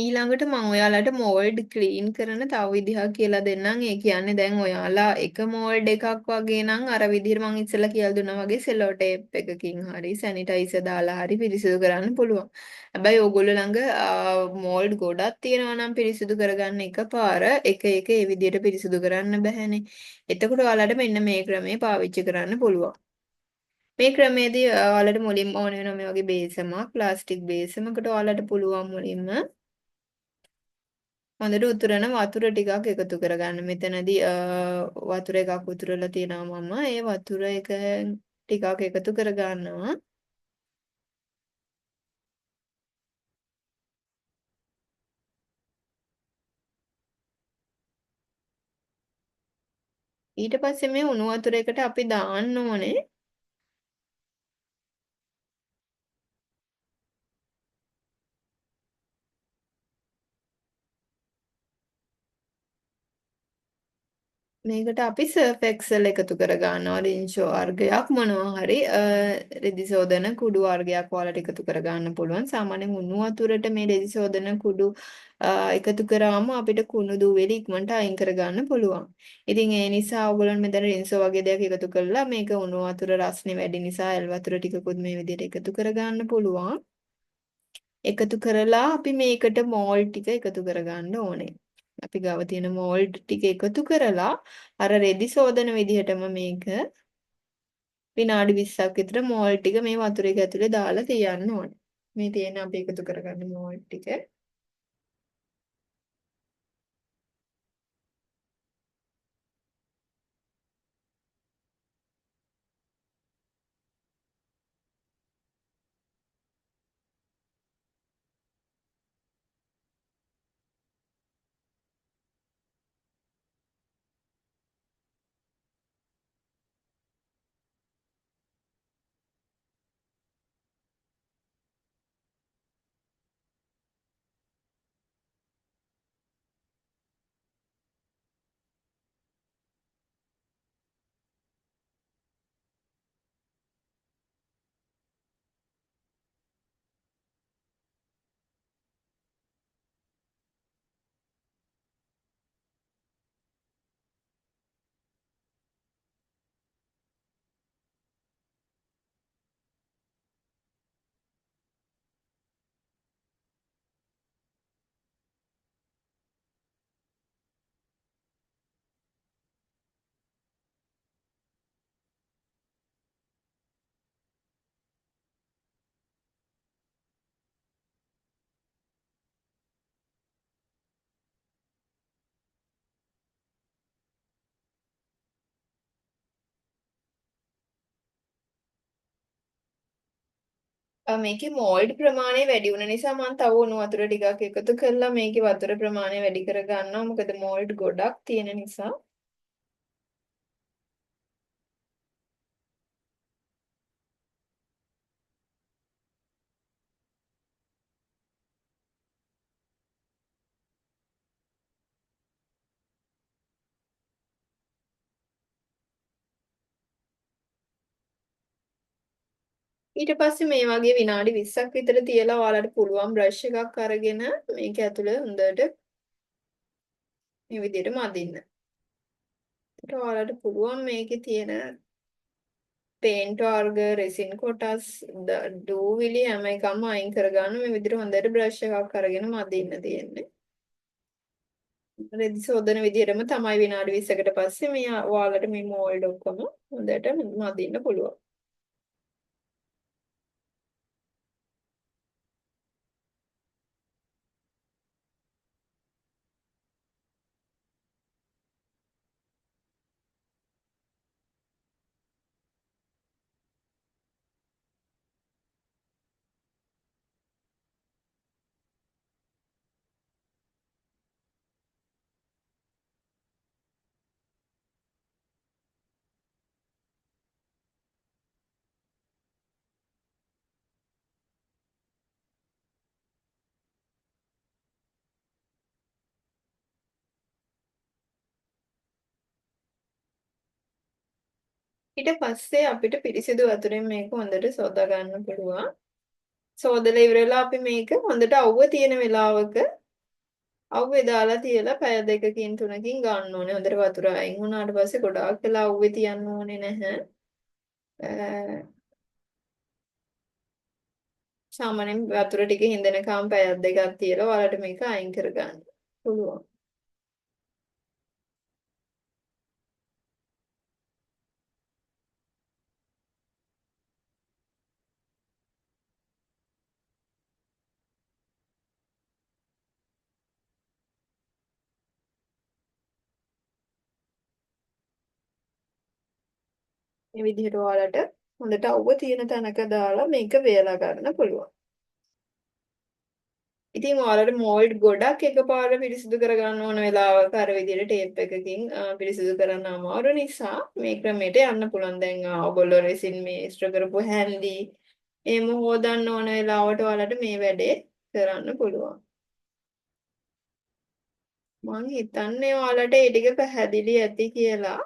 ඊළඟට මම ඔයාලට මෝල්ඩ් ක්ලීන් කරන තව විදිහක් කියලා දෙන්නම්. ඒ කියන්නේ දැන් ඔයාලා එක මෝල්ඩ් එකක් වගේ නම් අර විදිහට මම ඉස්සෙල්ලා කියලා දුන්නා වගේ සෙලෝ ටේප් එකකින් හරි සැනිටයිසර් දාලා හරි පිරිසිදු කරන්න පුළුවන්. හැබැයි ඕගොල්ලෝ ළඟ මෝල්ඩ් ගොඩක් තියෙනවා නම් පිරිසිදු කරගන්න එකපාර එක ඒ විදිහට පිරිසිදු කරන්න බැහැනේ. එතකොට ඔයාලට මෙන්න මේ ක්‍රමය පාවිච්චි කරන්න පුළුවන්. මේ ක්‍රමේදී ඔයාලට මුලින්ම ඕන වෙනවා මේ වගේ බේසමක්, ප්ලාස්ටික් බේසමකට ඔයාලට පුළුවන් මුලින්ම හොඳට උතුරන වතුර ටිකක් එකතු කරගන්න. මෙතනදී වතුර එකක් උතුරලා තියෙනවා මම. ඒ වතුර එක ටිකක් එකතු කරගන්නවා. ඊට පස්සේ මේ උණු වතුර එකට අපි දාන්න ඕනේ මේකට අපි සර්ෆ් එක්සල් එකතු කර ගන්නවා රින්ෂෝ වර්ගයක් මොනවා හරි රෙදි සෝදන කුඩු වර්ගයක් ඔයාලට එකතු කර ගන්න පුළුවන්. සාමාන්‍යයෙන් උණු වතුරට මේ රෙදි සෝදන කුඩු එකතු කරාම අපිට කුණු දුවෙලි ඉක්මනට අයින් කර ගන්න පුළුවන්. ඉතින් ඒ නිසා ඔයගොල්ලෝ මෙතන රින්ෂෝ වගේ දෙයක් එකතු කරලා මේක උණු වතුර රස්නේ වැඩි නිසා එල් වතුර ටිකකුත් මේ විදිහට එකතු කර ගන්න පුළුවන්. එකතු කරලා අපි මේකට මෝල් ටික එකතු කරගන්න ඕනේ. අපි ගාව තියෙන මෝල්ඩ් ටික එකතු කරලා අර රෙදි සෝදන විදිහටම මේක විනාඩි 20ක් විතර මෝල්ඩ් ටික මේ වතුර එක ඇතුලේ දාලා තියන්න ඕනේ. මේ තියෙන අපි එකතු කරගන්න මෝල්ඩ් ටික. මේකේ මෝල්ඩ් ප්‍රමාණය වැඩි වුණ නිසා මම තව උණු වතුර ටිකක් එකතු කරලා මේකේ වතුර ප්‍රමාණය වැඩි කර ගන්නවා. මොකද මෝල්ඩ් ගොඩක් තියෙන නිසා. ඊට පස්සේ මේ වගේ විනාඩි 20ක් විතර තියලා ඔයාලට පුළුවන් බ්‍රෂ් එකක් අරගෙන මේක ඇතුලේ හොඳට මේ විදිහට මදින්න. ඒකට ඔයාලට පුළුවන් මේකේ තියෙන පේන්ට් වර්ග, රෙසින් කොටස්, දූවිලි හැම එකම අයින් කරගන්න මේ විදිහට හොඳට බ්‍රෂ් එකක් අරගෙන මදින්න තියෙන්නේ. රෙදි සෝදන විදිහටම තමයි විනාඩි 20කට පස්සේ මේ ඔයාලට මේ මෝල්ඩ් ඔක්කොම හොඳට මදින්න පුළුවන්. ඊට පස්සේ අපිට පිරිසිදු වතුරෙන් මේක හොඳට සෝදා ගන්න පුළුවන්. සෝදලා ඉවරලා අපි මේක හොඳට අවුව තියෙන වෙලාවක අව්වේ දාලා තියලා පැය දෙකකින් තුනකින් ගන්න ඕනේ. හොඳට වතුර අයින් වුණාට පස්සේ ගොඩාක් වෙලා අව්වේ තියන්න ඕනේ නැහැ. සාමාන්‍යයෙන් වතුර ටික හිඳෙනකම් පැයක් දෙකක් තියලා ඔයාලට මේක අයින් කරගන්න පුළුවන්. මේ විදිහට ඔයාලට හොඳට අව්ව තියෙන තැනක දාලා මේක වේලා ගන්න පුළුවන්. ඉතින් ඔයාලට මෝල්ඩ් ගොඩක් එකපාර පිරිසිදු කරගන්න ඕන වෙලාවක අර විදිහට ටේප් එකකින් පිරිසිදු කරන්න අමාරු නිසා මේ ක්‍රමයට යන්න පුළුවන්. දැන් ඔයගොල්ලෝ රෙසින් මේ ඉස්ට්‍ර කරපු හැන්ඩි එහෙම හොදන්න ඕන වෙලාවට ඔයාලට මේ වැඩේ කරන්න පුළුවන්. මං හිතන්නේ ඔයාලට ඒ ටික පැහැදිලි ඇති කියලා.